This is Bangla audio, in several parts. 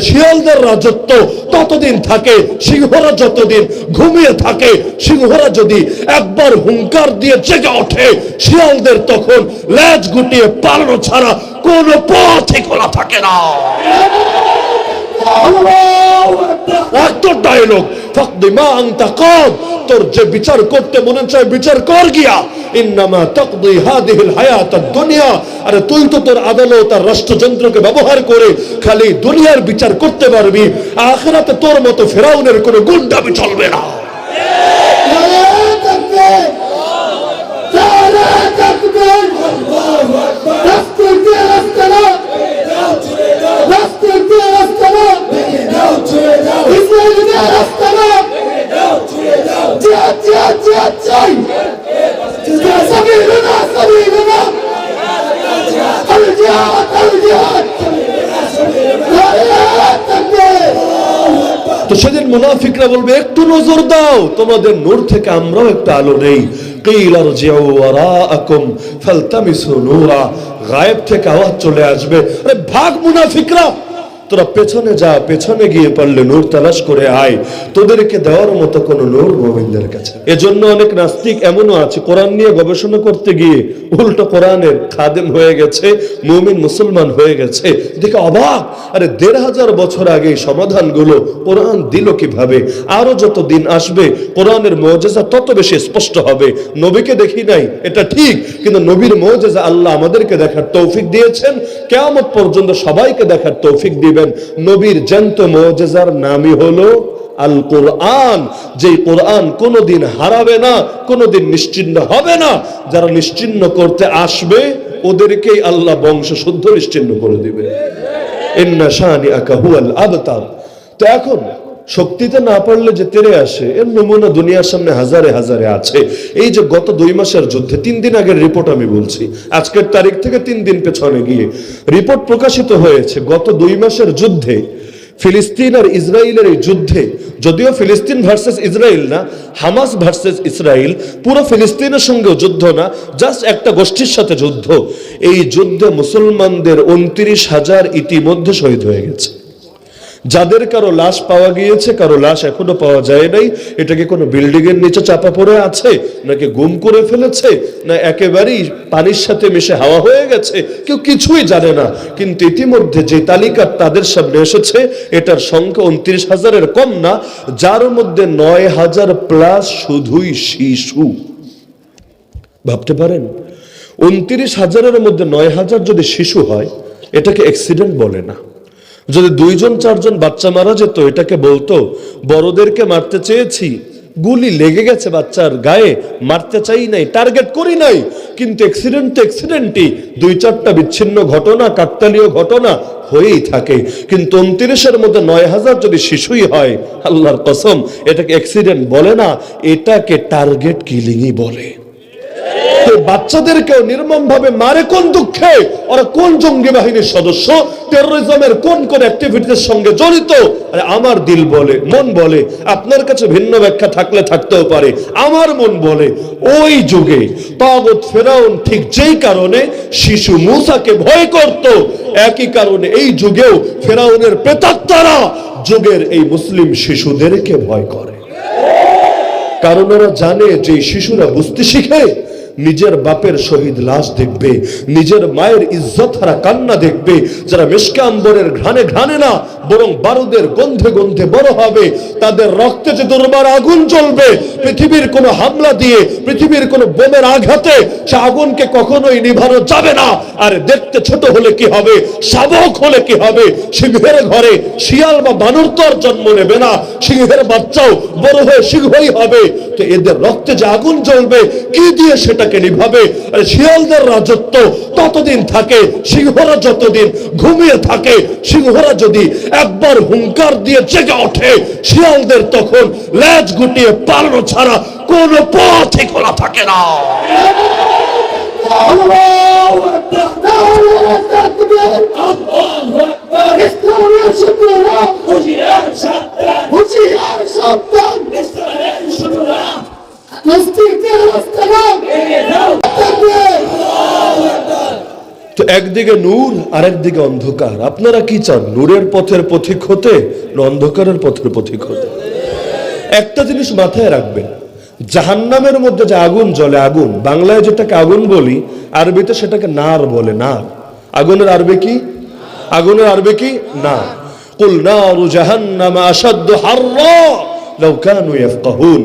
শিয়ালদের রাজত্ব ততদিন থাকে, সিংহরা যতদিন ঘুমিয়ে থাকে। সিংহরা যদি একবার হুঙ্কার দিয়ে জেগে ওঠে, শিয়ালদের তখন লেজ গুটিয়ে পালানো ছাড়া কোনো পথই খোলা থাকে না। একটা ডায়লগ, ফাকদি মা আনতা কাদ, তোর যে বিচার করতে মনে চায় বিচার কর গিয়া, ইন্নামা তাকদি হাদিহিল হায়াতাদ দুনিয়া। আরে তুই তো তোর আদালত আর রাষ্ট্রযন্ত্রকে ব্যবহার করে খালি দুনিয়ার বিচার করতে পারবি, আখিরাতে তোর মতো ফেরাউনের কোনো গুন্ডামি চলবে না। তো সেদিন মুনাফিকরা বলবে, একটু নজর দাও, তোমাদের নূর থেকে আমরাও একটু আলো নেই। কিল আরজিউ ওয়ারাআকুম ফালতামিসু নূরা, গায়েব থেকে আওয়াজ চলে আসবে, আরে ভাগ মুনাফিকরা, তোরা পেছনে যা, পেছনে গিয়ে পারলে নূর তালাশ করে আয়, তোদেরকে দেওয়ার মতো কোনো নূর মুমিনদের কাছে। এজন্য অনেক নাস্তিক এমনও আছে, কোরআন নিয়ে গবেষণা করতে গিয়ে উল্টো কোরআনের খাদেম হয়ে গেছে, মুমিন মুসলমান হয়ে গেছে। দেখে অবাক, আরে ১৫০০ বছর আগে সমাধানগুলো কোরআন দিল কিভাবে? আরো যত দিন আসবে কোরআনের মুজিজা তত বেশি স্পষ্ট হবে। নবীকে দেখি নাই এটা ঠিক, কিন্তু নবীর মুজিজা আল্লাহ আমাদেরকে দেখার তৌফিক দিয়েছেন, কিয়ামত পর্যন্ত সবাইকে দেখার তৌফিক দিবেন। নবীর জ্যান্ত মুজিজার নামই হলো আল কোরআন, যে কোরআন কোনোদিন হারাবে না, কোনোদিন নিশ্চিহ্ন হবে না। যারা নিশ্চিহ্ন করতে আসবে ওদেরকেই আল্লাহ বংশ শুদ্ধ নিশ্চিহ্ন করে দিবে। ইন্না শানিআকা হুয়াল আবতার। তো এখন শক্তিতে না পারলে যে তেরে আসে, এর নমুনা দুনিয়ার সামনে হাজারে হাজারে আছে। এই যে গত 2 মাসের যুদ্ধে, 3 দিন আগের রিপোর্ট আমি বলছি, আজকের তারিখ থেকে 3 দিন পেছনে গিয়ে রিপোর্ট প্রকাশিত হয়েছে। গত 2 মাসের যুদ্ধে, ফিলিস্তিন আর ইসরায়েলের এই যুদ্ধে, যদিও ফিলিস্তিন ভার্সেস ইসরায়েল না, হামাস ভার্সেস ইসরায়েল, পুরো ফিলিস্তিনের সঙ্গেও যুদ্ধ না, জাস্ট একটা গোষ্ঠীর সাথে যুদ্ধ। এই যুদ্ধে মুসলমানদের 29,000 ইতিমধ্যে শহীদ হয়ে গেছে। যাদের কারো লাশ পাওয়া গিয়েছে, কারো লাশ এখনো পাওয়া যায় নাই। এটা কি কোনো বিল্ডিং এর নিচে চাপা পড়ে আছে, নাকি গুম করে ফেলেছে, না একেবারেই পানির সাথে মিশে হাওয়া হয়ে গেছে, কেউ কিছুই জানে না। কিন্তু ইতিমধ্যে যে তালিকা তাদের সামনে এসেছে, এটার সংখ্যা 29,000-এর কম না, যার মধ্যে 9,000 প্লাস শুধুই শিশু। ভাবতে পারেন, 29,000-এর মধ্যে 9,000 যদি শিশু হয়, এটাকে অ্যাক্সিডেন্ট বলে না। যদি 2-4জন বাচ্চা মারা যেত, এটাকে বলতো বড়দেরকে মারতে চেয়েছি, গুলি লেগে গেছে বাচ্চার গায়ে, মারতে চাই নাই, টার্গেট করি নাই। কিন্তু অ্যাক্সিডেন্ট তো অ্যাক্সিডেন্টই, 2-4টা বিচ্ছিন্ন ঘটনা, কাকতালীয় ঘটনা হয়েই থাকে। কিন্তু 29-এর মধ্যে 9,000 যদি শিশুই হয়, আল্লাহর কসম, এটাকে অ্যাক্সিডেন্ট বলে না, এটাকে টার্গেট কিলিংই বলে। বাচ্চাদেরকেও নির্মম ভাবে মারে কোন দুঃখে? ওরা কোন জঙ্গি বাহিনীর সদস্য, টেরোরিজমের কোন কোন অ্যাক্টিভিটির সঙ্গে জড়িত? আরে আমার দিল বলে, মন বলে, আপনার কাছে ভিন্ন ব্যাখ্যা থাকলে থাকতেও পারে, আমার মন বলে ওই যুগে তাগুত ফেরাউন ঠিক যেই কারণে শিশু মূসাকে ভয় করত, একই কারণে এই যুগেও ফেরাউনের প্রেতাত্মারা যুগের এই মুসলিম শিশুদেরকে ভয় করে। কারণ ওরা জানে যে শিশুরা বুঝতে শিখে, নিজের বাপের শহীদ লাশ দেখবে, নিজের মায়ের ইজ্জত হারা কান্না দেখবে, যারা মিশকে আম্বরের ঘ্রাণে ঘ্রাণে না, বরং বারুদের গন্ধে গন্ধে বড় হবে, তাদের রক্তে যে দুর্বার আগুন জ্বলবে, পৃথিবীর কোনো হামলা দিয়ে, পৃথিবীর কোনো বোমের আঘাতে সে আগুনকে কখনোই নিভানো যাবে না। আর দেখতে ছোট হলে কি হবে, শাবক হলে কি হবে, সিংহের ঘরে শিয়াল বা বানর তো আর জন্ম নেবে না, সিংহের বাচ্চাও বড় হয়ে সিংহই হবে। তো এদের রক্তে যে আগুন জ্বলবে, কি দিয়ে সেটাকে নিভাবে? আরে শিয়ালদের রাজত্ব ততদিন থাকে, সিংহরা যতদিন ঘুমিয়ে থাকে। সিংহরা যদি একবার হুঙ্কার দিয়ে জেগে ওঠে, শিয়ালদের তখন লেজ গুটিয়ে পালানো ছাড়া কোনো পথই খোলা থাকে না। তো একদিকে একদিকে নূর আর একদিকে অন্ধকার। আপনারা কি চান, নূরের পথের পথিক হতে না অন্ধকারের পথের পথিক হতে? একটা জিনিস মাথায় রাখবেন, জাহান্নামের মধ্যে যে আগুন জ্বলে, আগুন বাংলায় যেটাকে আগুন বলি, আরবিতে সেটাকে নার বলে। নার, আগুনের আরবি কি? আগুনের আরবি কি? নার। কুল নারু জাহান্নাম আশাদ্দু হাররা লাউ কানু ইয়াফকাহুন।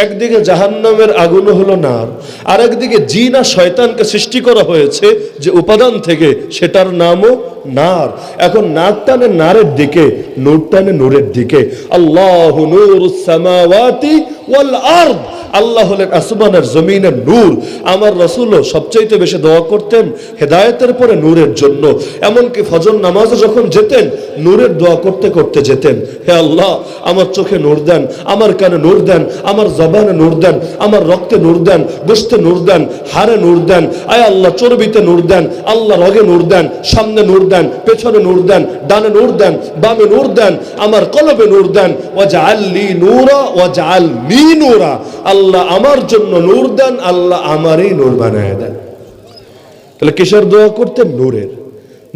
একদিকে জাহান্নামের আগুন হলো নার, আর একদিকে জিন আর শয়তানকে সৃষ্টি করা হয়েছে যে উপাদান থেকে, সেটার নামও নার। এখন নার টানে নারের দিকে, নূর টানে নূরের দিকে। আল্লাহু নূরুস সামাওয়াতি ওয়াল আরদ, আল্লাহ হলেন আসমানের জমিনের নূর। আমার রাসূলও সবচাইতে বেশি দোয়া করতেন হেদায়েতের পরে নূরের জন্য। এমনকি ফজর নামাজে যখন যেতেন, নূরের দোয়া করতে করতে যেতেন। হে আল্লাহ, আমার চোখে নূর দেন, আমার কানে নূর দেন, আমার জবানে নূর দেন, আমার রক্তে নূর দেন, গোশতে নূর দেন, হাড়ে নূর দেন। আয় আল্লাহ, চর্বিতে নূর দেন, আল্লাহ রগে নূর দেন, সামনে নূর দেন, পেছনে নূর দেন, ডানে নূর দেন, বামে নূর দেন, আমার কলবে নূর দেন। ওয়াজআলনি নূরা ওয়াজআলনি নূরা, আল্লাহ আমার জন্য নূর দেন, আল্লাহ আমারই নূর বানায় দেন। তাহলে কিসের দোয়া করতেন? নূরের।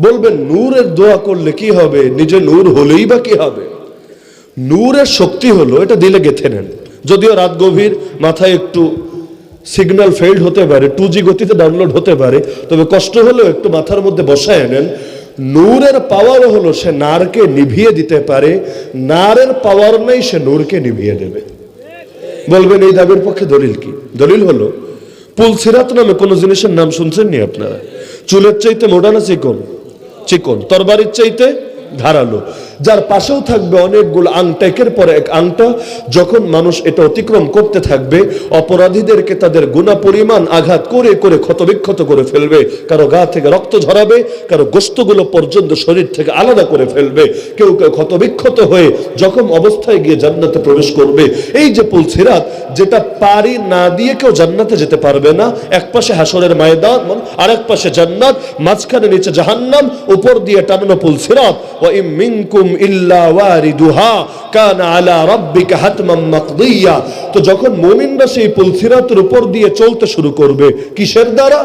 বলবেন নূরের দোয়া করলে কি হবে? নিজে নূর হলেই বা কি হবে? নূরের শক্তি হলো, এটা দিলে গেঁথে নেন। যদিও রাত গভীর, মাথায় একটু সিগন্যাল ফেইল্ড হতে পারে, 2G গতিতে ডাউনলোড হতে পারে, তবে কষ্ট হলেও একটু মাথার মধ্যে বসায় নেন। নূরের পাওয়ার হলো সে নারকে নিভিয়ে দিতে পারে, নারের পাওয়ার নেই সে নূরকে নিভিয়ে দেবে। বলবেন এই দাবির পক্ষে দলিল কি? দলিল হলো পুলসিরাত নামে কোন জিনিসের নাম শুনছেন নি আপনারা? চুলের চাইতে মোটা না চিকন? চিকন। তরবারির চাইতে ধারালো। যার পাশেও থাকবে অনেকগুলো আংটা, একের পর এক আংটা। যখন মানুষ এটা অতিক্রম করতে থাকবে, অপরাধীদেরকে তাদের গুনাহ পরিমাণ আঘাত করে করে ক্ষতবিক্ষত করে ফেলবে। কারো গা থেকে রক্ত ঝরাবে, কারো গোশতগুলো পর্যন্ত শরীর থেকে আলাদা করে ফেলবে। কেউ কেউ ক্ষতবিক্ষত হয়ে জখম অবস্থায় গিয়ে জান্নাতে প্রবেশ করবে। এই যে পুলসিরাত, যেটা পারি না দিয়ে কেউ জান্নাতে যেতে পারবে না। এক পাশে হাসরের ময়দান, আর এক পাশে জান্নাত, মাঝখানে নিচে জাহান্নাম, উপর দিয়ে টানানো পুলসিরাত। ওয়া ইম মিনকুম ইল্লা ওয়ারিদুহা কানা আলা রাব্বিকা হাতমান মাকদিয়া। তো যখন মুমিনরা সেই পুলসিরাতের উপর দিয়ে চলতে শুরু করবে, কিসের দ্বারা?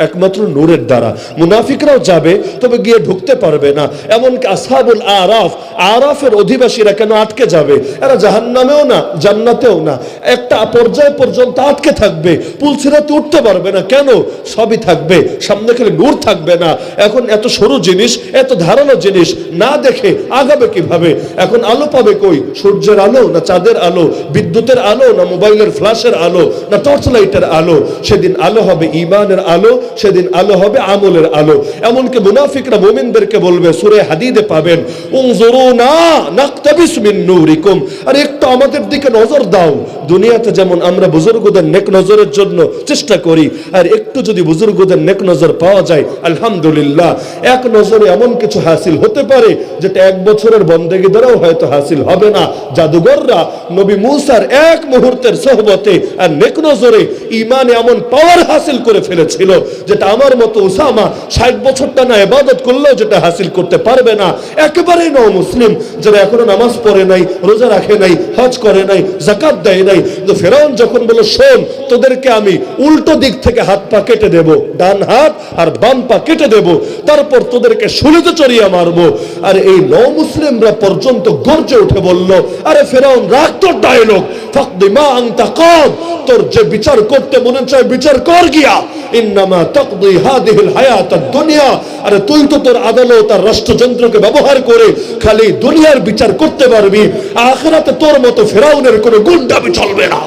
একমাত্র নূরের দ্বারা। মুনাফিকরাও যাবে, তবে গিয়ে ঢুকতে পারবে না। এমনকি আসহাবুল আরাফ, আরাফের অধিবাসীরা কেন আটকে যাবে? এরা জাহান্নামেও না, জান্নাতেও না, একটা পর্যায় পর্যন্ত আটকে থাকবে, পুলসিরাতে উঠতে পারবে না। কেন? সবই থাকবে, সামনে খালি নূর থাকবে না। এখন এত সরু জিনিস, এত ধারালো জিনিস না দেখে আগাবে কিভাবে? এখন আলো পাবে কই? সূর্যের আলো না চাঁদের আলো, বিদ্যুতের আলো না মোবাইলের ফ্ল্যাশের আলো না টর্চ লাইটের আলো? সেদিন আলো হবে ঈমানের আলো, সেদিন আলো হবে আমলের আলো। এমনকি মুনাফিকরা মুমিনদেরকে বলবে, সূরা হাদীদে পাবেন, উনজুরুনা নাকতাবিস মিন নূরিকুম, আর একটু আমাদের দিকে নজর দাও। দুনিয়াতে যেমন আমরা বুজুর্গদের নেক নজরের জন্য চেষ্টা করি, আর একটু যদি বুজুর্গদের নেক নজর পাওয়া যায়, আলহামদুলিল্লাহ, এক নজরে এমন কিছু হাসিল হতে পারে যেটা এক বছরের বন্দেগী দ্বারাও হয়তো হাসিল হবে না। জাদুঘররা নবী মুসার এক মুহূর্তের সোহবতে আর নেক নজরে ঈমানে এমন পাওয়ার হাসিল করে ফেলেছিল, যেটা আমার মতো উসামা 60 বছর টানা ইবাদত করলেও যেটা হাসিল করতে পারবে না। একেবারেই নও মুসলিম, যারা এখনো নামাজ পড়ে নাই, রোজা রাখে নাই, হজ করে নাই, যাকাত দেয় নাই। তো ফেরাউন যখন বলল, শোন, তোদেরকে আমি উল্টো দিক থেকে হাত পা কেটে দেব, ডান হাত আর বাম পা কেটে দেব, তারপর তোদেরকে শুলিতে চড়িয়ে মারবো। আর এই নও মুসলিমরা পর্যন্ত গর্জে উঠে বলল, আরে ফেরাউন, রাখ তোর ডায়লগ, ফাকদি মা আনতা কাদ, তোর যে বিচার করতে মনে চায় বিচার কর গিয়া, ইন্নামা তাকদি হাদিহিল হায়াতাদ দুনিয়া। আরে তুই তো তোর আদালত আর রাষ্ট্রযন্ত্রকে ব্যবহার করে খালি দুনিয়ার বিচার করতে পারবি, আখিরাতে তোর মতো ফেরাউনের কোনো গুন্ডামি চলবে না।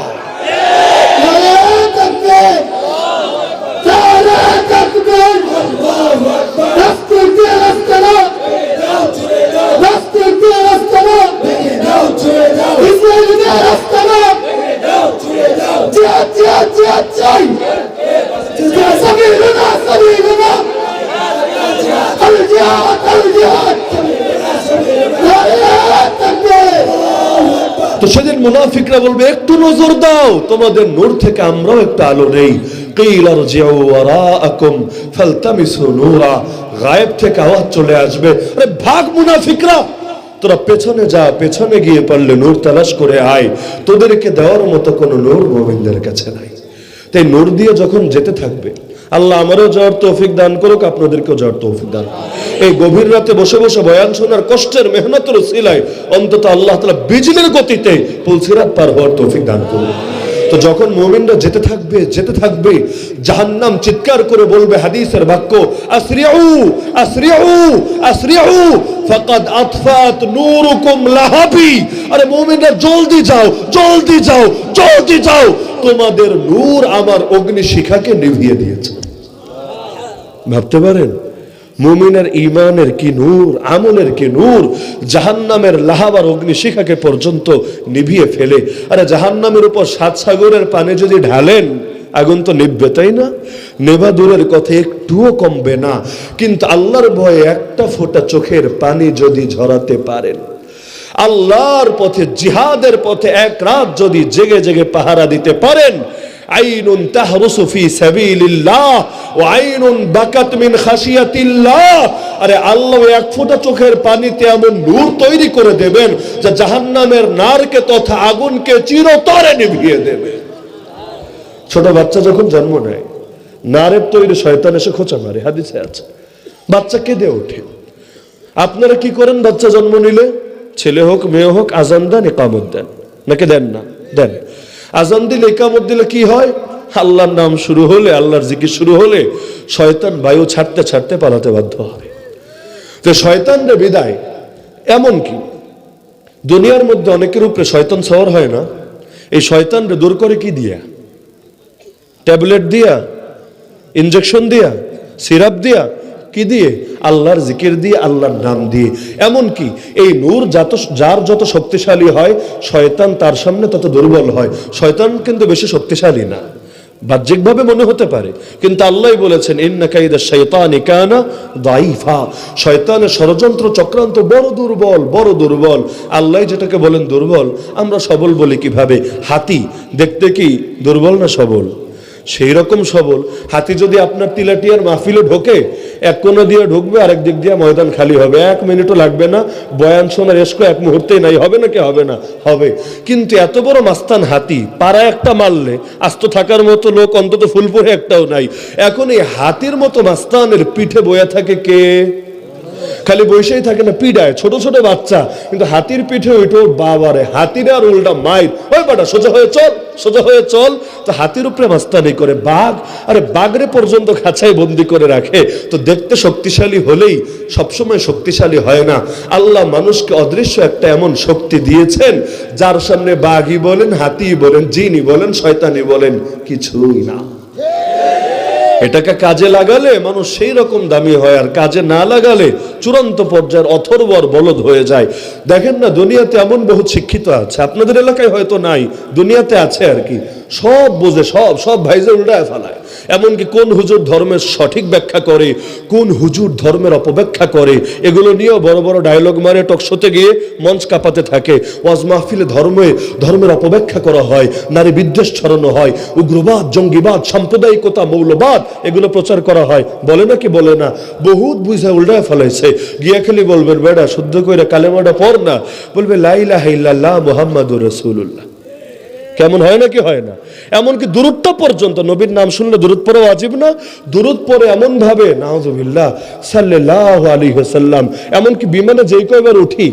তো সেদিন মুনাফিকরা বলবে, একটু নজর দাও, তোমাদের নূর থেকে আমরাও একটু আলো নেই। কিল আরজিউ ওয়ারাআকুম ফালতামিসু নূরা, গায়েব থেকে আওয়াজ চলে আসবে, আরে ভাগ মুনাফিকরা, তোরা পেছনে যা, পেছনে গিয়ে পারলে নূর তালাশ করে আয়, তোদেরকে দেওয়ার মতো কোনো নূর মুমিনদের কাছে নাই। তাই নূর দিয়ে যখন যেতে থাকবে, আল্লাহ আমারও যাওয়ার তৌফিক দান করুক, আপনাদেরকেও যাওয়ার তৌফিক দান। এই গভীর রাতে বসে বসে বয়ান শোনার কষ্টের মেহনতের উসিলায় অন্তত আল্লাহ তাআলা বিজলির গতিতে পুলসিরাত পার হওয়ার তৌফিক দান করুন। তো যখন মুমিনরা যেতে থাকবে জাহান্নাম চিৎকার করে বলবে, হাদিসের বাক্য, আসরিউ আসরিউ আসরিউ ফাকাদ আতফাত নূরুকুম লাহাবি। আরে মুমিনরা জলদি যাও, জলদি যাও, জলদি যাও, তোমাদের নূর আমার অগ্নি শিখাকে নিভিয়ে দিয়েছে। ভাবতে পারেন মুমিনের ঈমানের কি নূর, আমলের কি নূর, জাহান্নামের লাহাবার অগ্নিশিখাকে পর্যন্ত নিভিয়ে ফেলে। আরে জাহান্নামের উপর 7 সাগরের পানি যদি ঢালেন আগুন তো নিভবে, তাই না? নেভা দূরের কথা, একটুও কমবে না। কিন্তু আল্লাহর ভয়ে একটা ফোঁটা চোখের পানি যদি ঝরাতে পারেন, আল্লাহর পথে জিহাদের পথে এক রাত যদি জেগে জেগে পাহারা দিতে পারেন, আইনুন তাহরুসু ফি সাবিলিল্লাহ ওয়া আইনুন বাকাত মিন খাশিয়াতিল্লাহ। আরে আল্লাহ এক ফোঁটা চোখের পানিতে এমন নূর তৈরি করে দেবেন যা জাহান্নামের নারকে তথা আগুনকে চিরতরে নিভিয়ে দেবে। ছোট বাচ্চা যখন জন্ম নেয়, নারের তৈরি শয়তান এসে খোঁচা মারে, হাদিসে আছে। বাচ্চা কেঁদে ওঠে। আপনারা কি করেন বাচ্চা জন্ম নিলে? ছেলে হোক মেয়ে হোক আজান দেন, ইকামত দেন, নাকি দেন না? দেন। আজান দিলে ইকামত দিলে কি হয়? আল্লাহর নাম শুরু হলে, আল্লাহর জিকির শুরু হলে শয়তান বায়ু ছাড়তে ছাড়তে পালাতে বাধ্য হয়। তো শয়তানরে বিদায়। এমন কি দুনিয়ার মধ্যে অনেকের উপরে শয়তান সওয়ার হয় না? এই শয়তানরে দূর করে কি দিয়া? ট্যাবলেট দিয়া, ইনজেকশন দিয়া, সিরাপ দিয়া, কি দিয়ে? আল্লাহর জিকির দিয়ে, আল্লাহর নাম দিয়ে। এমন কি এই নূর যার যত শক্তিশালী হয়, শয়তান তার সামনে তত দুর্বল হয়। শয়তান কিন্তু বেশি শক্তিশালী না, বাহ্যিকভাবে মনে হতে পারে, কিন্তু আল্লাহ বলেছেন ইন্না কাইদা শাইতানি কানা দাইফা। শয়তানের ষড়যন্ত্র চক্রান্ত বড় দুর্বল, বড় দুর্বল। আল্লাহ যেটাকে বলেন দুর্বল, আমরা সবল বলি কিভাবে? হাতি দেখতে কি দুর্বল না সবল? সেই রকম সবল। হাতি যদি আপনার তিলাটিয়ার মাহফিলে ঢোকে, এক কোণা দিয়ে ঢুকবে, আরেক দিক দিয়ে ময়দান খালি হবে, 1 মিনিটও লাগবে না। বয়ান শোনার এসকো এক মুহূর্তেই নাই। হবে নাকি হবে না? হবে। কিন্তু এত বড় মাস্তান হাতি, পাড়া একটা মারলে আস্ত থাকার মতো লোক অন্তত ফুলপুরে একটাও নাই। এখন এই হাতির মতো মাস্তানের পিঠে বয়া থাকে কে? খালি বসেই থাকে না, পিডায় ছোট ছোট বাচ্চা। কিন্তু হাতির পিঠে ওইটো বাবারে, হাতির আর উল্টা মাইর, ওই বাটা সোজা হয়ে চল, সোজা হয়ে চল। তো হাতির উপরে মাস্তানি করে বাঘ, আরে বাঘরে পর্যন্ত খাঁচায় বন্দি করে রাখে। তো দেখতে শক্তিশালী হলেই সবসময় শক্তিশালী হয় না। আল্লাহ মানুষকে অদৃশ্য একটা এমন শক্তি দিয়েছেন যার সামনে বাঘই বলেন, হাতি বলেন, জিনি বলেন, শয়তানি বলেন, কিছুই না। এটাকে কাজে লাগালে মানুষ সেই রকম দামি হয়, আর কাজে না লাগালে চূড়ান্ত পর্যায়ের অথর্বর বলদ হয়ে যায়। দেখেন না, দুনিয়াতে এমন বহুত শিক্ষিত আছে, আপনাদের এলাকায় হয়তো নাই, দুনিয়াতে আছে আর কি। সব বোঝে, সব ভাইজে উল্টায় ফেলায়। এমনকি কোন হুজুর ধর্মের সঠিক ব্যাখ্যা করে, কোন হুজুর ধর্মের অপব্যাখ্যা করে, এগুলো নিয়েও বড় বড় ডায়লগ মারে, টকশোতে গিয়ে মঞ্চ কাঁপাতে থাকে। ওয়াজ মাহফিলে ধর্মের অপব্যাখ্যা করা হয়, নারী বিদ্বেষ ছড়ানো হয়, উগ্রবাদ, জঙ্গিবাদ, সাম্প্রদায়িকতা, মৌলবাদ এগুলো প্রচার করা হয়। বলে না কি বলে না? বহুত বুঝা উল্টায় ফেলাইছে। গিয়া খালি বলবেন, বেড়া শুদ্ধ করে কালেমাটা পড় না। বলবে লা ইলাহা ইল্লাল্লাহ মুহাম্মাদুর রাসূলুল্লাহ। কেমন হয় নাকি হয় না? এমনকি দুরূদটা পর্যন্ত, নবীর নাম শুনলে দুরূদ পড়া ওয়াজিব না? দুরূদ পড়ে এমন ভাবে নাউযুবিল্লাহ সাল্লাল্লাহু আলাইহি ওয়াসাল্লাম। এমনকি বিমানে যেই কয়বার উঠি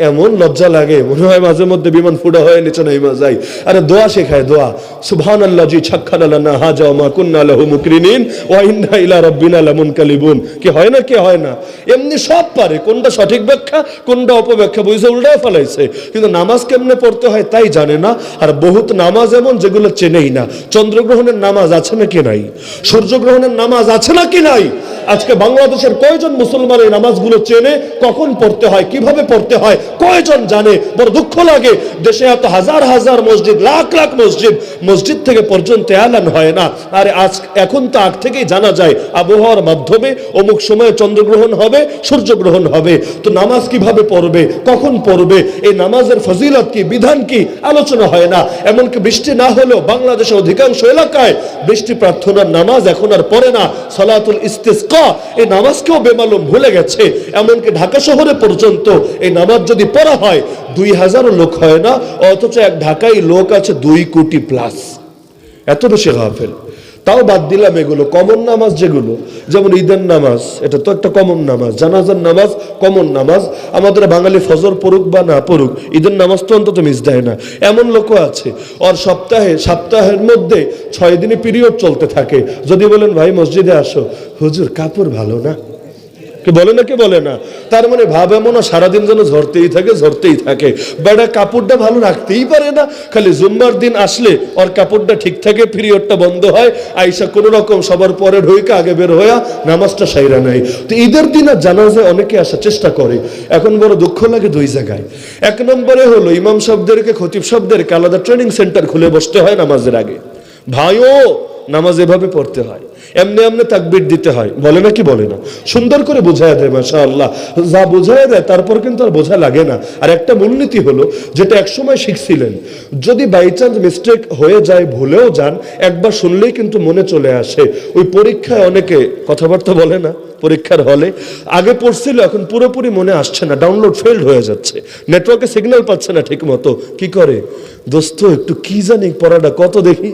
এমন লজ্জা লাগে, মনে হয় মাঝে মধ্যে বিমান ফুটা হয়ে নিচে নাইমা যায়। আরে দোয়া শেখায়, দোয়া সুবহানাল্লাযী সাক্খারা লানা হাজা ওয়া মা কুন্না লাহু মুকরিনিন ওয়া ইন্না ইলা রাব্বিনা লামুনকালিবুন। কি হয় না? কি হয় না? এমনি সব পারে, কোনটা সঠিক ব্যাখ্যা কোনটা অপব্যাখ্যা বুঝে উল্টায় ফেলাইছে। কিন্তু নামাজ কেমনে পড়তে হয় তাই জানে না। আর বহুত নামাজ এমন যেগুলো চেনেই না। চন্দ্রগ্রহণের নামাজ আছে নাকি নাই? সূর্যগ্রহণের নামাজ আছে নাকি নাই? আজকে বাংলাদেশের কয়জন মুসলমান এই নামাজগুলো চেনে? কখন পড়তে হয়, কিভাবে পড়তে হয়, কয়জন জানে? বড় দুঃখ লাগে, দেশে এত হাজার হাজার মসজিদ, লাখ লাখ মসজিদ থেকে পর্যন্ত এলান হয় না। আর এখন তো আগ থেকেই জানা যায় আবহাওয়ার মাধ্যমে অমুক সময়ে চন্দ্রগ্রহণ হবে, সূর্যগ্রহণ হবে। তো নামাজ কিভাবে পড়বে, কখন পড়বে, এই নামাজের ফজিলত কি, বিধান কি, আলোচনা হয় না। এমনকি বৃষ্টি না হলেও বাংলাদেশের অধিকাংশ এলাকায় বৃষ্টি প্রার্থনার নামাজ এখন আর পড়ে না। সালাতুল ইস্তিসকা, এই নামাজকেও বেমালুম ভুলে গেছে। এমনকি ঢাকা শহরে পর্যন্ত এই নামাজ যদি পড়া হয় 2000 লোক হয় না, অথচ এক ঢাকায় লোক আছে 2 কোটি প্লাস। এত বেশি গাফেল। তাও বাদ দিলাম এগুলো কমন নামাজ যেগুলো, যেমন ঈদের নামাজ, এটা তো একটা কমন নামাজ, জানাজার নামাজ কমন নামাজ, আমাদের বাঙালি ফজর পড়ুক বা না পড়ুক ঈদের নামাজ তো অন্তত মিস দেয় না। এমন লোকও আছে ওর সপ্তাহের মধ্যে 6 দিনই পিরিয়ড চলতে থাকে, যদি বলেন ভাই মসজিদে আসো, হুজুর কাপড় ভালো না, কে বলে না, কে বলে না, তার মানে ভাব এমন সারাদিন যেন ঝরতেই থাকে, বেটা কাপড়টা ভালো রাখতেই পারে না, খালি জুম্মার দিন আসলে ওর কাপড়টা ঠিক থাকে, পিরিয়ডটা বন্ধ হয়, আইসা কোনো রকম সবার পরে ঢুকে আগে বের হইয়া নামাজটা সাইরা নাই। তো ঈদের দিন আর জানাজায় অনেকে আসার চেষ্টা করে, এখন বড় দুঃখ লাগে 2 জায়গায়। 1 নম্বরে হলো ইমাম সাহেবদেরকে, খতিব সাহেবদেরকে আলাদা ট্রেনিং সেন্টার খুলে বসতে হয় নামাজের আগে, ভাইও নামাজ এভাবে পড়তে হয়, এমনি এমনি তাকবীর দিতে হয়, বলে না কি বলে না, সুন্দর করে বোঝায় দেয় মাশাআল্লাহ, যা বোঝায় দেয় তারপর কিন্তু আর বোঝা লাগে না। আর একটা মূলনীতি হলো যেটা একসময় শিখছিলেন, যদি বাই চান্স মিস্টেক হয়ে যায়, ভুলেও যান, একবার শুনলেই কিন্তু মনে চলে আসে। ওই পরীক্ষায় অনেকে কথাবার্তা বলে না, পরীক্ষার হলে আগে পড়ছিল, এখন পুরোপুরি মনে আসছে না, ডাউনলোড ফেলড হয়ে যাচ্ছে, নেটওয়ার্কে সিগন্যাল পাচ্ছে না ঠিক মতো, কি করে দোস্ত একটু কি জানি পড়াটা কত দেখি,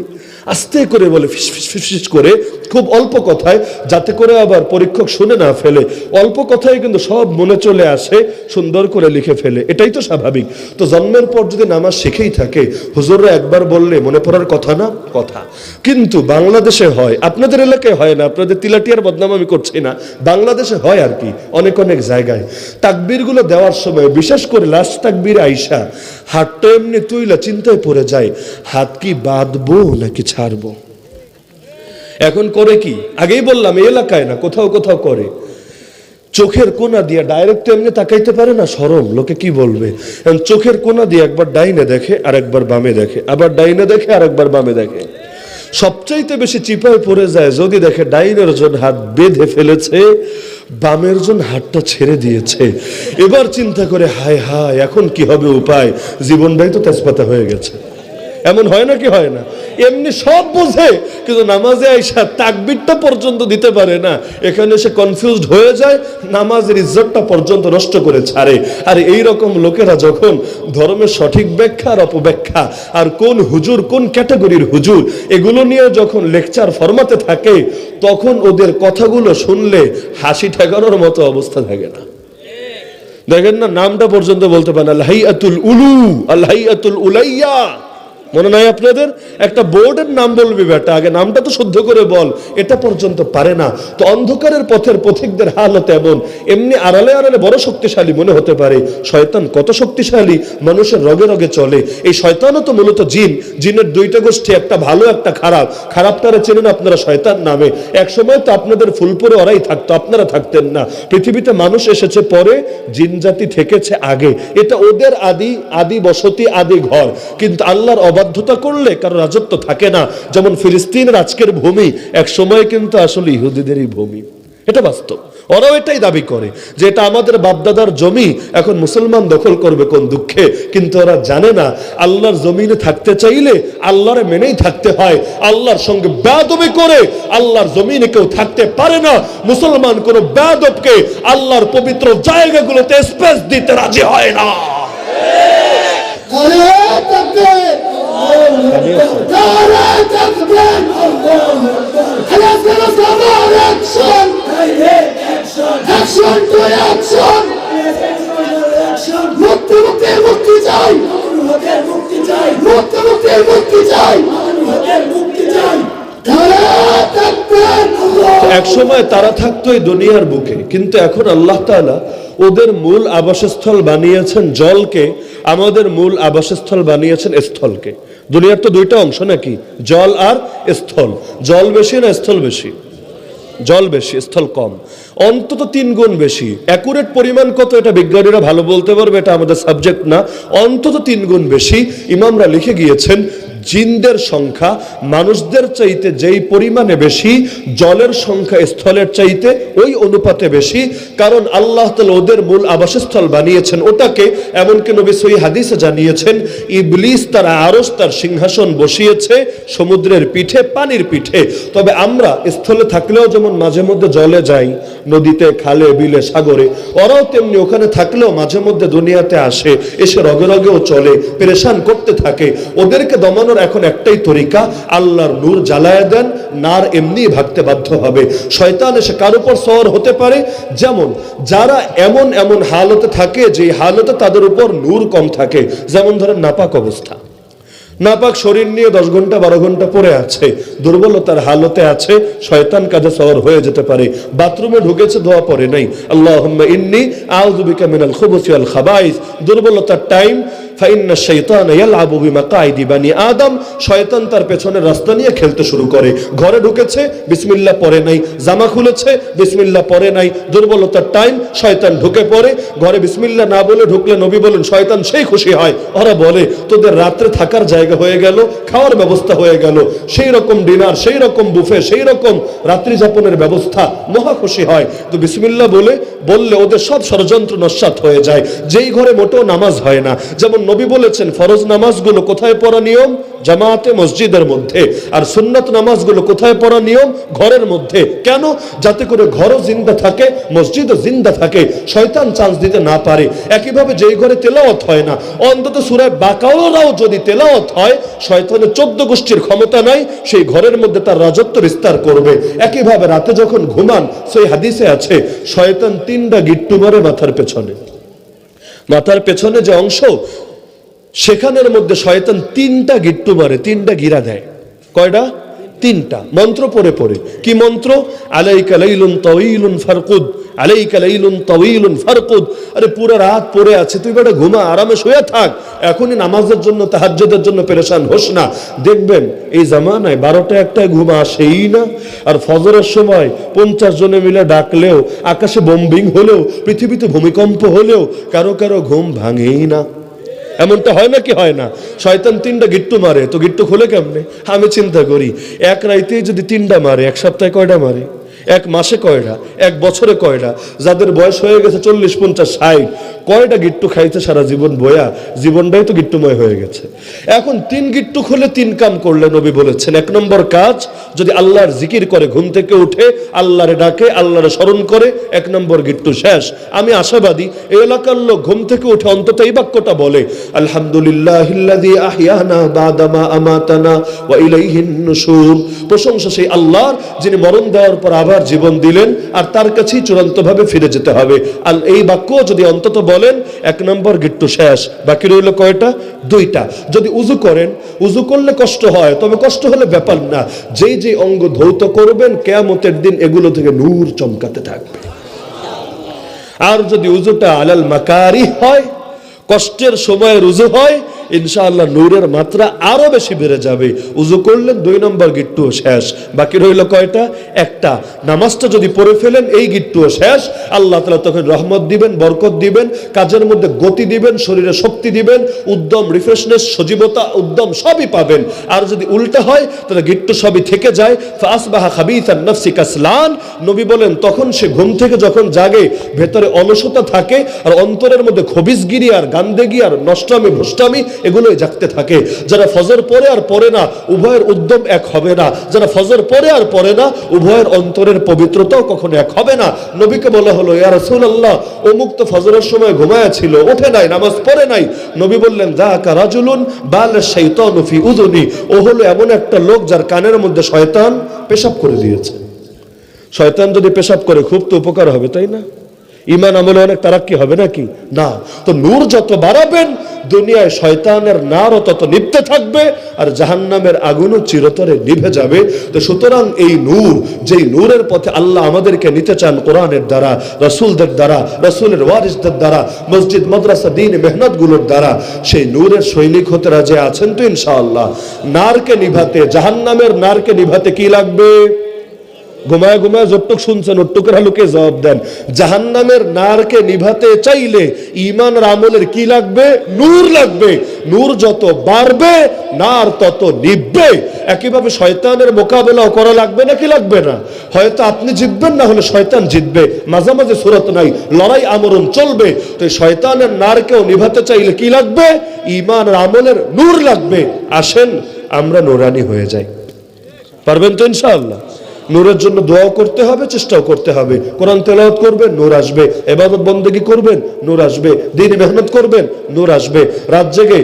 আস্তে করে বলে, ফিস ফিস ফিস ফিস করে, খুব অল্প কথায়, যাতে করে আবার পরীক্ষক শুনে না ফেলে, অল্প কথায় কিন্তু সব মনে চলে আসে, সুন্দর করে লিখে ফেলে, এটাই তো স্বাভাবিক। তো জন্মের পর যদি নামাজ শিখেই থাকে, হুজুররা একবার বললে মনে পড়ার কথা না, কথা। কিন্তু বাংলাদেশে হয়, আপনাদের এলাকায় হয় না, আপনাদের তিলাটিয়ার বদনাম আমি করছি না, বাংলাদেশে হয় আর কি অনেক অনেক জায়গায়। তাকবীরগুলো দেওয়ার সময় বিশেষ করে লাস্ট তাকবীর আইসা হাতটা এমনি তুইলা চিন্তায় পড়ে যায়, হাত কি বাঁধবো নাকি ছাড়বো। এখন করে কি, আগেই বললাম এই এলাকায় না, কোথাও কোথাও করে, চোখের কোনা দিয়ে ডাইরেক্ট এমনি তাকাইতে পারে না, শরম, লোকে কি বলবে, চোখের কোনা দিয়ে একবার ডাইনে দেখে আর একবার বামে দেখে, আবার ডাইনে দেখে আর একবার বামে দেখে। সবচাইতে বেশি চিপায় পড়ে যায় যদি দেখে ডাইনের জন হাত বেঁধে ফেলেছে, বামের জন হাতটা ছেড়ে দিয়েছে, এবার চিন্তা করে হায় হায় এখন কি হবে উপায়, জীবনটাই তো তেজপাতা হয়ে গেছে। এমন হয় না কি হয় না, এমনি সব বোঝে কিন্তু নামাজে আইসা তাকবীরটা পর্যন্ত দিতে পারে না, এখানে সে কনফিউজড হয়ে যায়, নামাজের ইজ্জতটা পর্যন্ত নষ্ট করে ছাড়ে। আর এই রকম লোকেরা যখন ধর্মের সঠিক ব্যাখ্যা আর অপব্যাখ্যা আর কোন হুজুর কোন ক্যাটাগরির হুজুর এগুলো নিয়ে যখন লেকচার ফরমাতে থাকে, তখন ওদের কথাগুলো শুনলে হাসি ঠেকানোর মতো অবস্থা থাকে না। দেখেন না, নামটা পর্যন্ত বলতে পারে না, আল হাইয়াতুল উলু, আল হাইয়াতুল উলাইয়া, মনে নাই আপনাদের, একটা বোর্ডের নাম বলবি বেটা, আগে নামটা তো শুদ্ধ করে বল, এটা পর্যন্ত পারে না। তো অন্ধকারের পথের পথিকদের হালত এমন, এমনি আড়ালে আড়ালে বড় শক্তিশালী মনে হতে পারে, শয়তান কত শক্তিশালী, মানুষের রগে রগে চলে। এই শয়তানও তো মূলত জিন, জিনের 2টা গোষ্ঠী, একটা ভালো একটা খারাপ। খারাপটারে চেনেন আপনারা শয়তান নামে, এক সময় তো আপনাদের ফুলপুরে ওরাই থাকতো, আপনারা থাকতেন না। পৃথিবীতে মানুষ এসেছে পরে, জিন জাতি থেকেছে আগে, এটা ওদের আদি বসতি, আদি ঘর। কিন্তু আল্লাহর অবাধ্যতা করলে কারো রাজত্ব থাকে না। যেমন ফিলিস্তিনের আজকের ভূমি এক সময় কিন্তু আসলে ইহুদিদেরই ভূমি, এটা বাস্তব। ওরাও এটাই দাবি করে যে এটা আমাদের বাপদাদার জমি, এখন মুসলমান দখল করবে কোন দুঃখে। কিন্তু ওরা জানে না আল্লাহর জমিনে থাকতে চাইলে আল্লাহরে মেনেই থাকতে হয়, আল্লাহর সঙ্গে বেয়াদবি করে আল্লাহর জমিনে কেউ থাকতে পারে না। মুসলমান কোন বেয়াদবকে আল্লাহর পবিত্র জায়গাগুলোতে স্পেস দিতে রাজি হয় না। এক সময় তারা থাকতো এই দুনিয়ার বুকে, কিন্তু এখন আল্লাহ তাআলা ওদের মূল আবাসস্থল বানিয়েছেন জলকে, আমাদের মূল আবাসস্থল বানিয়েছেন স্থলকে। দুনিয়ার তো 2টা অংশ নাকি, জল আর স্থল। জল বেশি না স্থল বেশি? জল বেশি, স্থল কম, অন্তত 3 গুণ বেশি। অ্যাকুরেট পরিমাণ কত এটা বিজ্ঞানীরা ভালো বলতে পারবে, এটা আমাদের সাবজেক্ট না। অন্তত 3 গুণ বেশি। ইমামরা লিখে গিয়েছেন জিনদের সংখ্যা মানুষদের চাইতে যেই পরিমাণে বেশি, জলের সংখ্যা স্থলের চাইতে ওই অনুপাতে বেশি। কারণ আল্লাহ তাআলা ওদের মূল আবাসস্থল বানিয়েছেন ওটাকে, এমনকি নবী সহিহ হাদিসে জানিয়েছেন ইবলিস তার আরশ, তার সিংহাসন বসিয়েছে সমুদ্রের পিঠে, পানির পিঠে। তবে আমরা স্থলে থাকলেও যেমন মাঝে মধ্যে জলে যাই, নদীতে, খালে, বিলে, সাগরে, ওরাও তেমনি ওখানে থাকলেও মাঝে মধ্যে দুনিয়াতে আসে, এসে রগে রগেও চলে, পেরেশান করতে থাকে। ওদেরকে দমানো বাঁচানোর এখন একটাই তরিকা, আল্লাহর নূর জ্বালায় দেন, নার এমনি ভাগতে বাধ্য হবে। শয়তান এসে কার উপর সওয়ার হতে পারে, যেমন যারা এমন এমন হালতে থাকে যে হালতে তাদের উপর নূর কম থাকে, যেমন ধরেন নাপাক অবস্থা, নাপাক শরীর নিয়ে 10 ঘন্টা 12 ঘন্টা পড়ে আছে, দুর্বলতার হালতে আছে, শয়তান কাজে সওয়ার হয়ে যেতে পারে। বাথরুমে ঢুকেছে, দোয়া পড়ে নাই, আল্লাহুম্মা ইন্নী আউযু বিকা মিনাল খুবুসি ওয়াল খাবাইস, দুর্বলতার টাইম, ফাইন্না শাইতানা ইয়ালআবু বিমাকাইদি বানি আদম, শয়তান তার পেছনের রাস্তা নিয়ে খেলতে শুরু করে। ঘরে ঢুকেছে, বিসমিল্লাহ পড়ে নাই, জামা খুলেছে, বিসমিল্লাহ পড়ে নাই, দুর্বলতার টাইম, শয়তান ঢুকে পড়ে। ঘরে বিসমিল্লাহ না বলে ঢুকলে নবী বলেন শয়তান সেই খুশি হয়। ওরা বলে তোদের রাত্রে থাকার জায়গা হয়ে গেল, খাওয়ার ব্যবস্থা হয়ে গেল, সেই রকম ডিনার, সেই রকম বুফে, সেই রকম রাত্রি যাপনের ব্যবস্থা, মহা খুশি হয়। তো বিসমিল্লাহ বললে ওদের সব ষড়যন্ত্র নস্যাৎ হয়ে যায়। যেই ঘরে মোটেও নামাজ হয় না, যেমন নবী বলেছেন ফরজ নামাজগুলো কোথায় পড়া নিয়ম, জামাতে মসজিদের মধ্যে, আর সুন্নাত নামাজগুলো কোথায় পড়া নিয়ম, ঘরের মধ্যে। কেন? যাতে করে ঘরও জিন্দা থাকে, মসজিদও জিন্দা থাকে, শয়তান চান্স দিতে না পারে। একইভাবে যেই ঘরে তেলাওয়াত হয় না, অন্তত সূরা বাকারাও যদি তেলাওয়াত হয়, শয়তানের 14 গোষ্ঠীর ক্ষমতা নাই, সেই ঘরের মধ্যে তার রাজত্ব বিস্তার করবে। একইভাবে রাতে যখন ঘুমান, সেই হাদিসে আছে শয়তান 3টা গিট্টু মারে মাথার পেছনে, মাথার পেছনে যে অংশ, সেখানের মধ্যে শয়তান 3টা গিট্টু মারে, 3টা গিরা দেয়। কয়টা? 3টা। মন্ত্র পড়ে পড়ে। কি মন্ত্র? আলাইকা লাইলুন তাওয়িলুন ফারকুদ, আলাইকা লাইলুন তাওয়িলুন ফারকুদ। আরে পুরো রাত পড়ে আছে, তুই বেটা ঘুমা, আরামে শুয়ে থাক, এখনই নামাজের জন্য তাহাজ্জুদের জন্য পেরেশান হোস না। দেখবেন এই জামানায় 12টা 1টায় ঘুম আসেই না, আর ফজরের সময় 50 জনে মিলে ডাকলেও, আকাশে বোম্বিং হলেও, পৃথিবীতে ভূমিকম্প হলেও কারো কারো ঘুম ভাঙেই না। এমনটা হয় না কি হয় না? শয়তান 3টা গিট্টু মারে, তো গিট্টু খোলে কেমনে? আমি চিন্তা করি, এক রাইতেই যদি 3টা মারে, এক সপ্তাহে কয়টা মারে, এক মাসে কয়টা, এক বছরে কয়টা? যাদের বয়স হয়ে গেছে 40, 50, 60, কয়টা গিট্টু খাইতে সারা জীবন বয়া, জীবনটাই তো গিট্টুময় হয়ে গেছে। এখন 3 গিট্টু খুলে 3 কাম করলে নবী বলেছেন, 1 নম্বর কাজ, যদি আল্লাহর জিকির করে, ঘুম থেকে উঠে আল্লাহরে ডাকে, আল্লাহরে স্মরণ করে, 1 নম্বর গিট্টু শেষ। আমি আশাবাদী এই এলাকার লোক ঘুম থেকে উঠে অন্তত এই বাক্যটা বলে, আলহামদুলিল্লাহিল্লাযী আহইয়ানা বা'দা মা আমাতানা ওয়া ইলাইহিন নুশুর। প্রশংসা সেই আল্লাহর, যিনি মরণ দেওয়ার পর আবার জীবন দিলেন, আর তার কাছেই চূড়ান্তভাবে ফিরে যেতে হবে। আর এই বাক্য যদি অন্তত বলেন, 1 নম্বর গিট্টু শেষ। বাকি রইল কয়টা? 2টা। যদি উযু করেন, উযু করলে কষ্ট হয়, তবে কষ্ট হলে ব্যাপার না, যেই যে অঙ্গ ধৌত করবেন, কিয়ামতের দিন এগুলো থেকে নূর চমকাতে থাকবে। আর যদি উযুটা আলাল মাকারি হয়, কষ্টের সময়ের উযু হয়, ইনশাআল্লাহ নূরের মাত্রা আরো বেশি বেড়ে যাবে। উযু করলেন, 2 নম্বর গিট্টু শেষ। বাকি রইল কয়টা? 1টা। নামাজটা যদি পড়ে ফেলেন, এই গিট্টু শেষ। আল্লাহ তাআলা তখন রহমত দিবেন, বরকত দিবেন, কাজের মধ্যে গতি দিবেন, শরীরে শক্তি দিবেন, উদ্যম, রিফ্রেশনেস, সজীবতা, উদ্যম সবই পাবেন। আর যদি উল্টা হয়, তাহলে গিট্টু সবই থেকে যায়। ফাসবাহা খাবিসান নাফসি কাসলান, নবী বলেন তখন সে ঘুম থেকে যখন জাগে, ভেতরে অলসতা থাকে, আর অন্তরের মধ্যে খবিসগিরি আর গান্দেগি আর নষ্টামি ভ্রষ্টামি এগুলোই জাগতে থাকে। যারা ফজর পড়ে আর পড়ে না, উভয়ের উদ্যম এক হবে না। যারা ফজর পড়ে আর পড়ে না, উভয়ের অন্তরের পবিত্রতাও কখনো এক হবে না। নবীকে বলা হলো, ইয়া রাসূলুল্লাহ, অমুক তো ফজরের সময় ঘুমায়া ছিল, ওঠে নাই, নামাজ পড়ে নাই। নবী বললেন, যাকা রাজুলুন বালা শাইতানু ফি উযুনি, ও হলো এমন একটা লোক যার কানের মধ্যে শয়তান পেশাব করে দিয়েছে। শয়তান যদি পেশাব করে, খুব তো উপকার হবে, তাই না? ঈমান আমলে অনেক তারাক্কি হবে নাকি? না। তো নূর যত বাড়াবেন, দুনিয়ায় শয়তানের নারও তত নিভতে থাকবে, আর জাহান্নামের আগুনও চিরতরে নিভে যাবে। তো সুতরাং এই নূর, যেই নূরের পথে আল্লাহ আমাদেরকে নিতে চান, কোরআনের দ্বারা, রাসূলদের দ্বারা, রাসূলের ওয়ারিসদের দ্বারা, মসজিদ মাদ্রাসা দ্বীন মেহনতগুলোর দ্বারা, সেই নূরের সৈনিক হতে রাজি আছেন তো ইনশাআল্লাহ? নারকে নিভাতে, জাহান্নামের নারকে নিভাতে কি লাগবে? ঘুমায় ঘুমায় যতটুক শুনছেন ওটুকের হালুকে জবাব দেন। জাহান্নামের নারকে নিভাতে চাইলে ঈমান আর আমলের কি লাগবে? নূর লাগবে। নূর যত বাড়বে, নার তত নিভবে। একইভাবে শয়তানের মোকাবেলাও করা লাগবে নাকি লাগবে না? হয়তো আপনি জিতবেন, না হলে শয়তান জিতবে, মাঝামাঝি সুরত নাই, লড়াই আমরণ চলবে। তো শয়তানের নারকেও নিভাতে চাইলে কি লাগবে? ঈমান আর আমলের নূর লাগবে। আসেন আমরা নূরানি হয়ে যাই। পারবেন তো ইনশাআল্লাহ? নূরের জন্য দোয়াও করতে হবে, চেষ্টাও করতে হবে। কোরআন তেলাওয়াত করবেন, নূর আসবে। ইবাদত বন্দেগী করবেন, নূর আসবে। দ্বীনি মেহনত করবেন, নূর আসবে। রাত জেগে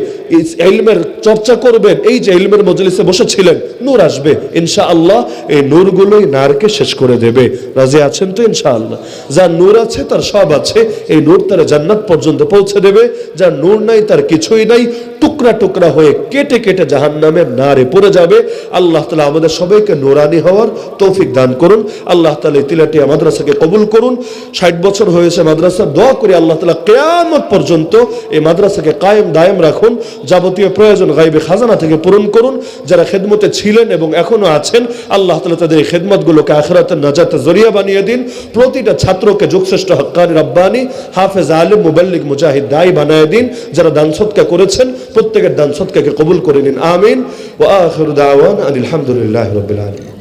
ইলমের চর্চা করবেন, এই যে ইলমের মজলিসে বসেছিলেন, নূর আসবে ইনশাআল্লাহ। এই নূরগুলোই নারকে শেষ করে দেবে। রাজি আছেন তো ইনশাআল্লাহ? যার নূর আছে তার সব আছে। এই নূর তার জান্নাত পর্যন্ত পৌঁছে দেবে। যার নূর নাই তার কিছুই নাই, টুকরা টুকরা হয়ে কেটে কেটে জাহান্নামের নারে পড়ে যাবে। আল্লাহ তাআলা আমাদের সবাইকে নূরানি হওয়ার তৌফিক দান করুন। আল্লাহ তাআলা তিলাটিয়া মাদ্রাসাকে কবুল করুন। 60 বছর হয়েছে মাদ্রাসা, দোয়া করি আল্লাহ তাআলা কিয়ামত পর্যন্ত এই মাদ্রাসাকে কায়েম দায়েম রাখুন। যাবতীয় প্রয়োজন গায়বে খাজানা থেকে পূরণ করুন। যারা খেদমতে ছিলেন এবং এখনো আছেন, আল্লাহ তাআলা তাদের এই খেদমতগুলোকে আখিরাতের নাজাতের জরিয়া বানিয়ে দিন। প্রতিটা ছাত্রকে যুগশ্রেষ্ঠ হক্কানি রাব্বানি হাফেজ আলিম মুবাল্লিগ মুজাহিদ দায়ী বানায় দিন। যারা দান সদকা করেছেন প্রত্যেকের দান সদকাকে কবুল করে নিন। আমিন। ওয়া আখিরু দাওয়ানা আলহামদুলিল্লাহি রাব্বিল আলামিন।